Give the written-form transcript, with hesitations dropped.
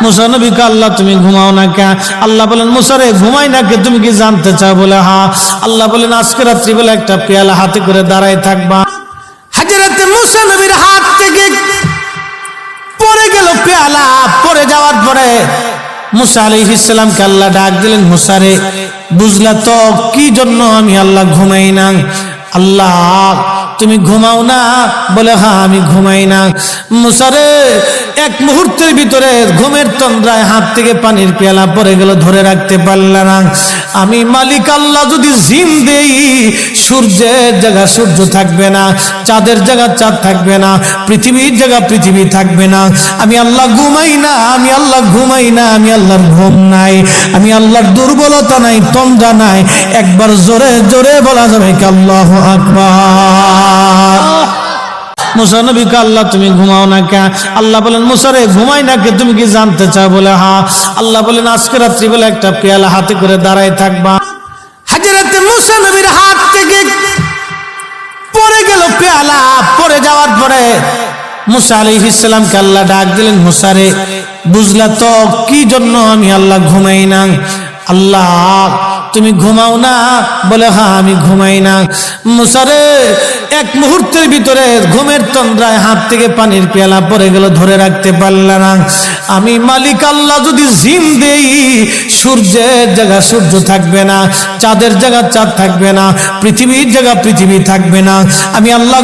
মুসা নবীকে আল্লাহ তুমি ঘুমাও না কে? আল্লাহ বলেন মুসা রে ঘুমাই না কে, তুমি কি জানতে চাও? বলে হ্যাঁ। আল্লাহ বলেন আজকে রাত্রিবেলা একটা পেয়ালা হাতে করে দাঁড়ায় থাকবা। হযরত মুসা নবীর হাত থেকে পড়ে গেল পেয়ালা। পড়ে যাওয়ার পরে মুসা আলাইহিস সালামকে আল্লাহ ডাক দিলেন, মুসা রে বুঝলা তো কি জন্য আমি আল্লাহ ঘুমাই না? আল্লাহ তুমি ঘুমাও না? বলে হ্যাঁ আমি ঘুমাই না। মুসা রে এক মুহূর্তের ভিতরে ঘুমের তন্দ্রায় হাত থেকে পানির পেয়ালা পড়ে গেল, ধরে রাখতে পারলা না। আমি মালিক আল্লাহ যদি জিম দেই, সূর্যের জায়গা সূর্য থাকবে না, চাঁদের জায়গা চাঁদ থাকবে না, পৃথিবীর জায়গা পৃথিবী থাকবে না। আমি আল্লাহ ঘুমাই না, আমি আল্লাহ ঘুমাই না, আমি আল্লাহর ঘুম নাই, আমি আল্লাহর দুর্বলতা নাই, তন্দ্রা নাই। একবার জোরে জোরে বলা যাবে কি আল্লাহু আকবার। মুসা নবীকে আল্লাহ তুমি ঘুমাও না কে? আল্লাহ বলেন মুসা রে ঘুমাই না কে, তুমি কি জানতে চাও? বলে হ্যাঁ। আল্লাহ বলেন আজকে রাত্রিবেলা একটা পেয়ালা হাতে করে দাঁড়ায় থাকবা। হযরত মুসা নবীর হাত থেকে পড়ে গেল পেয়ালা। পড়ে যাওয়ার পরে মুসা আলাইহিস সালামকে আল্লাহ ডাক দিলেন, মুসা রে বুঝলা তো কি জন্য আমি আল্লাহ ঘুমাই না? আল্লাহ তুমি ঘুমাও না? বলে হ্যাঁ আমি ঘুমাই না। মুসা রে এক মুহূর্তের ভিতরে ঘুমের তন্দ্রায় হাত থেকে পানির পেয়ালা পড়ে গেল, ধরে রাখতে পারলা না। আমি মালিক আল্লাহ যদি জিম দেই, সূর্যের জায়গা সূর্য থাকবে না, চাঁদের জায়গা চাঁদ থাকবে না, পৃথিবীর জায়গা পৃথিবী থাকবে না। আমি আল্লাহ